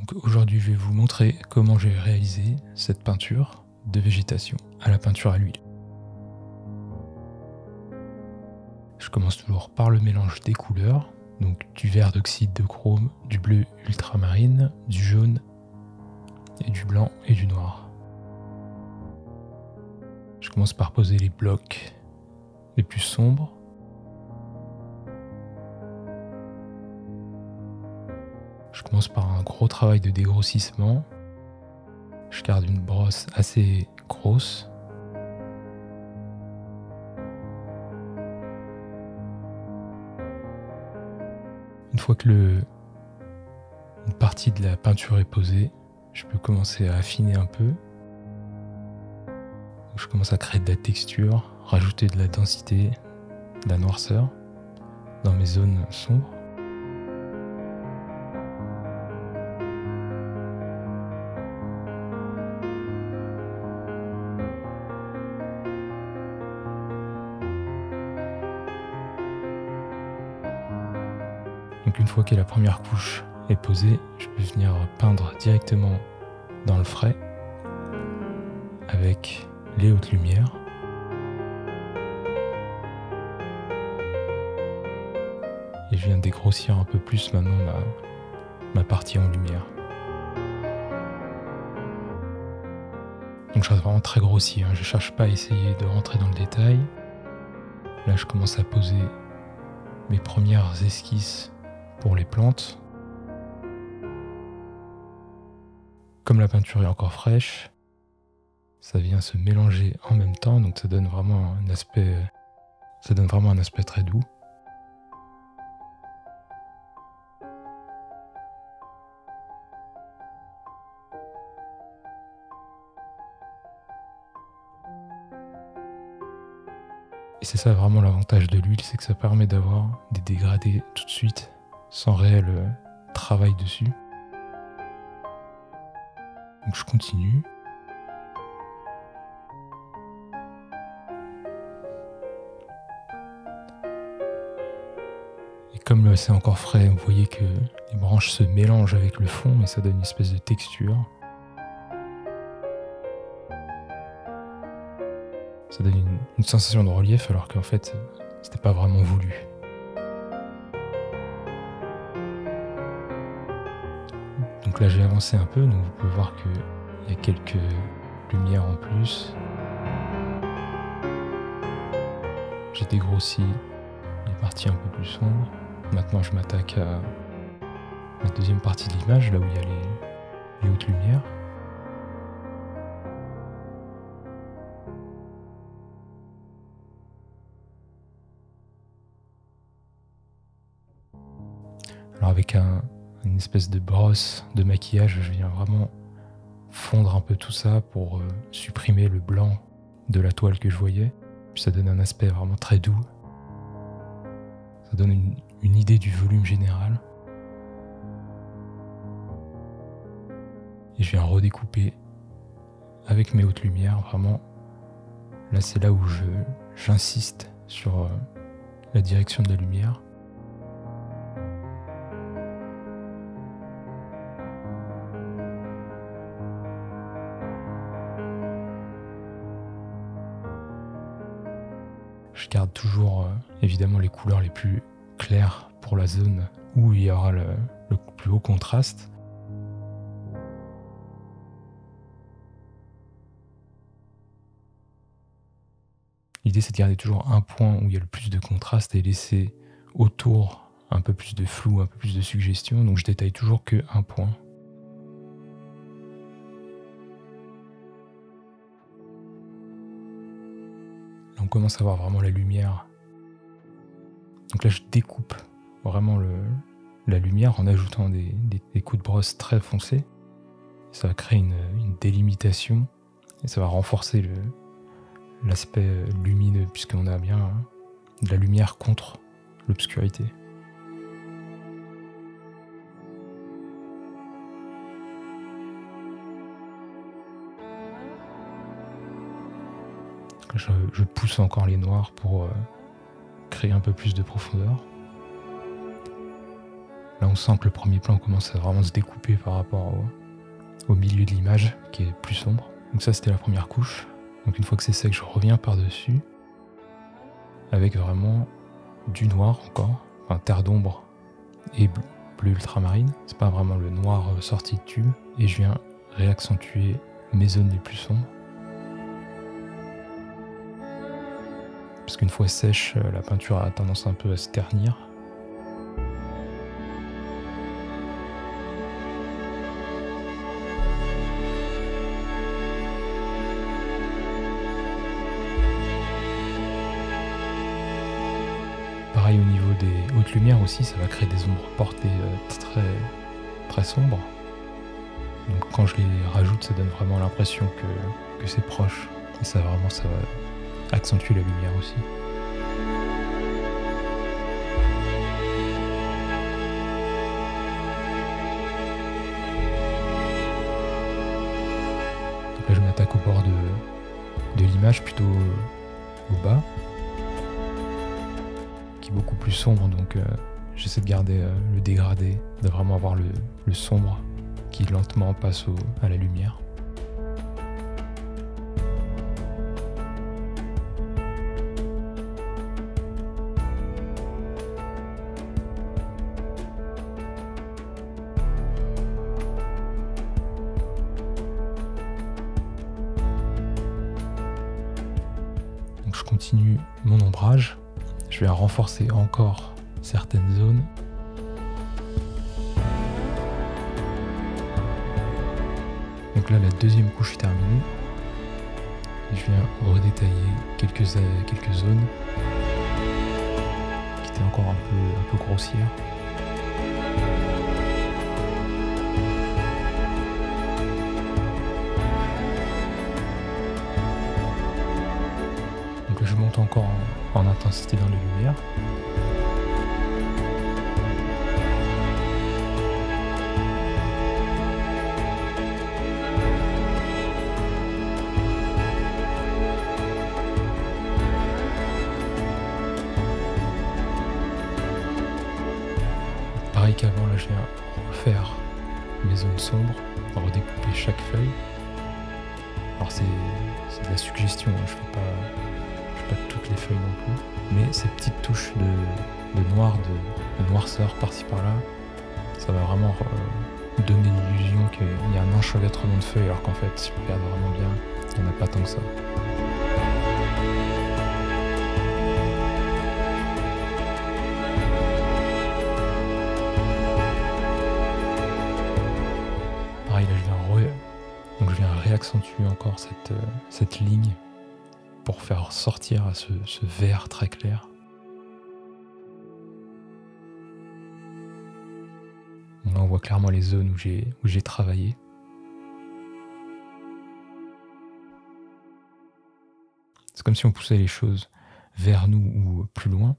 Donc aujourd'hui, je vais vous montrer comment j'ai réalisé cette peinture de végétation à la peinture à l'huile. Je commence toujours par le mélange des couleurs, donc du vert d'oxyde de chrome, du bleu ultramarine, du jaune, et du blanc et du noir. Je commence par poser les blocs les plus sombres. Je commence par un gros travail de dégrossissement. Je garde une brosse assez grosse. Une fois que une partie de la peinture est posée, je peux commencer à affiner un peu. Donc je commence à créer de la texture, rajouter de la densité, de la noirceur dans mes zones sombres. Donc une fois que la première couche est posée, je peux venir peindre directement dans le frais avec les hautes lumières. Et je viens dégrossir un peu plus maintenant ma partie en lumière. Donc je reste vraiment très grossi, hein. Je ne cherche pas à essayer de rentrer dans le détail. Là je commence à poser mes premières esquisses pour les plantes. Comme la peinture est encore fraîche, ça vient se mélanger en même temps, donc ça donne vraiment un aspect très doux. Et c'est ça vraiment l'avantage de l'huile, c'est que ça permet d'avoir des dégradés tout de suite, sans réel travail dessus. Donc je continue. Et comme c'est encore frais, vous voyez que les branches se mélangent avec le fond et ça donne une espèce de texture. Ça donne une sensation de relief alors qu'en fait, c'était pas vraiment voulu. Donc là j'ai avancé un peu, donc vous pouvez voir qu'il y a quelques lumières en plus. J'ai dégrossi les parties un peu plus sombres. Maintenant je m'attaque à la deuxième partie de l'image, là où il y a les hautes lumières. Alors avec une espèce de brosse de maquillage, je viens vraiment fondre un peu tout ça pour supprimer le blanc de la toile que je voyais. Puis ça donne un aspect vraiment très doux. Ça donne une idée du volume général. Et je viens redécouper avec mes hautes lumières, vraiment. Là, c'est là où j'insiste sur la direction de la lumière. Je garde toujours évidemment les couleurs les plus claires pour la zone où il y aura le plus haut contraste. L'idée c'est de garder toujours un point où il y a le plus de contraste et laisser autour un peu plus de flou, un peu plus de suggestion. Donc je détaille toujours que un point. On commence à voir vraiment la lumière. Donc là je découpe vraiment la lumière en ajoutant des coups de brosse très foncés. Ça va créer une délimitation et ça va renforcer l'aspect lumineux puisqu'on a bien de la lumière contre l'obscurité. Je pousse encore les noirs pour créer un peu plus de profondeur. Là on sent que le premier plan commence à vraiment se découper par rapport au milieu de l'image qui est plus sombre. Donc ça, c'était la première couche. Donc une fois que c'est sec, je reviens par-dessus avec vraiment du noir encore, enfin terre d'ombre et bleu ultramarine. C'est pas vraiment le noir sorti de tube. Et je viens réaccentuer mes zones les plus sombres. Parce qu'une fois sèche, la peinture a tendance un peu à se ternir. Pareil au niveau des hautes lumières aussi, ça va créer des ombres portées très sombres. Donc quand je les rajoute, ça donne vraiment l'impression que c'est proche. Et ça va accentuer la lumière aussi. Donc là, je m'attaque au bord de l'image, plutôt au bas, qui est beaucoup plus sombre. Donc j'essaie de garder le dégradé, de vraiment avoir le sombre qui lentement passe à la lumière. Donc je continue mon ombrage, je vais renforcer encore certaines zones. Donc là, la deuxième couche est terminée. Je viens redétailler quelques zones qui étaient encore un peu grossières. Donc là, je monte encore en intensité dans les lumières. Pareil qu'avant, là je viens refaire mes zones sombres, redécouper chaque feuille. Alors c'est de la suggestion, hein, je fais pas toutes les feuilles non plus, mais ces petites touches de noir, de noirceur par-ci par-là, ça va vraiment donner l'illusion qu'il y a un enchevêtrement de feuilles, alors qu'en fait, si on regarde vraiment bien, il n'y en a pas tant que ça. Pareil, là je viens réaccentuer encore cette ligne pour faire sortir ce vert très clair. Là, on voit clairement les zones où j'ai travaillé. C'est comme si on poussait les choses vers nous ou plus loin.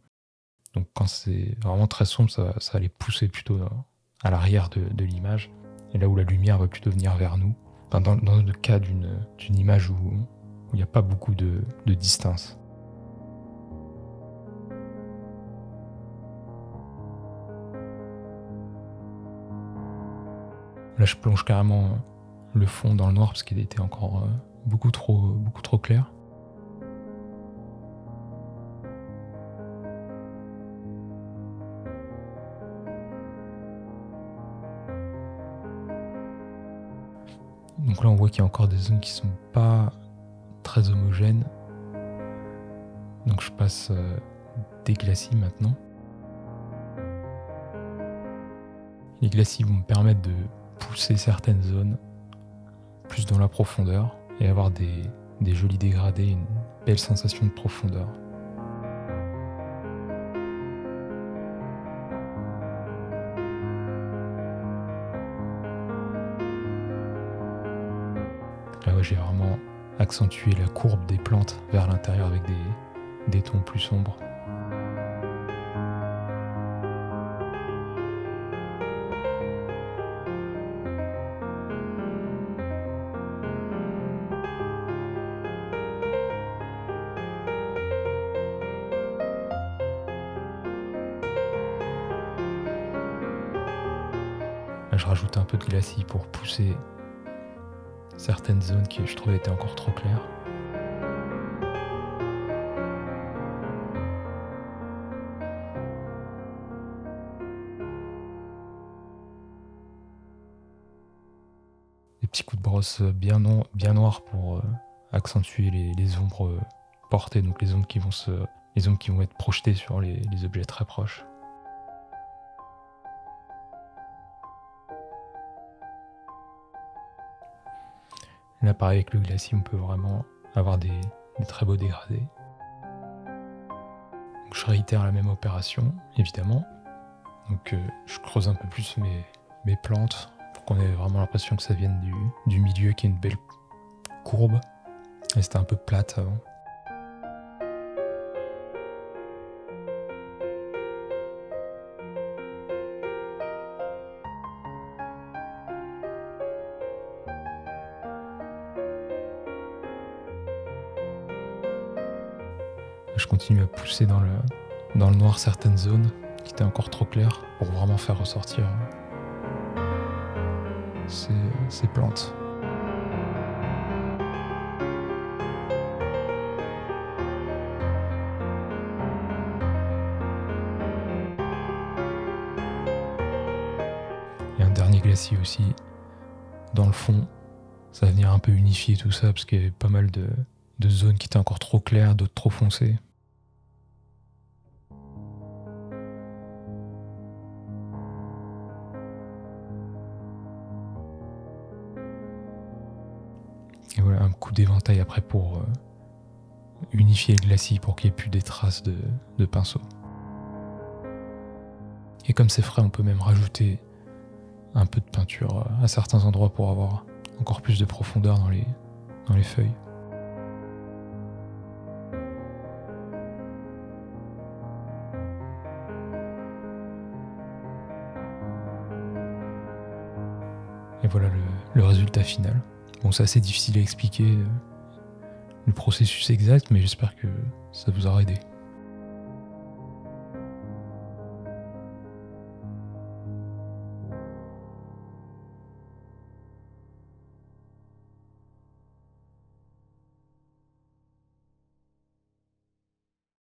Donc quand c'est vraiment très sombre, ça va les pousser plutôt à l'arrière de l'image. Et là où la lumière va plutôt venir vers nous. Enfin, dans le cas d'une image où il n'y a pas beaucoup de distance. Là, je plonge carrément le fond dans le noir parce qu'il était encore beaucoup trop clair. Donc là, on voit qu'il y a encore des zones qui sont pas très homogènes. Donc je passe des glacis maintenant. Les glacis vont me permettre de pousser certaines zones plus dans la profondeur et avoir des jolis dégradés, une belle sensation de profondeur. Là, ouais, j'ai vraiment accentué la courbe des plantes vers l'intérieur avec des tons plus sombres. Là, je rajoutais un peu de glacis pour pousser certaines zones qui, je trouvais, étaient encore trop claires. Des petits coups de brosse bien noirs pour accentuer les ombres portées, donc les ombres qui vont être projetées sur les objets très proches. Là, pareil, avec le glacis, on peut vraiment avoir des très beaux dégradés. Donc, je réitère la même opération, évidemment. Donc, je creuse un peu plus mes plantes pour qu'on ait vraiment l'impression que ça vienne du milieu, qui est une belle courbe. Et c'était un peu plate avant. Je continue à pousser dans le noir certaines zones qui étaient encore trop claires pour vraiment faire ressortir ces plantes. Et un dernier glacis aussi dans le fond. Ça va venir un peu unifier tout ça parce qu'il y avait pas mal de zones qui étaient encore trop claires, d'autres trop foncées. Et voilà, un coup d'éventail après pour unifier le glacis pour qu'il n'y ait plus des traces de pinceau. Et comme c'est frais, on peut même rajouter un peu de peinture à certains endroits pour avoir encore plus de profondeur dans les feuilles. Et voilà le résultat final. Bon, c'est assez difficile à expliquer le processus exact, mais j'espère que ça vous aura aidé.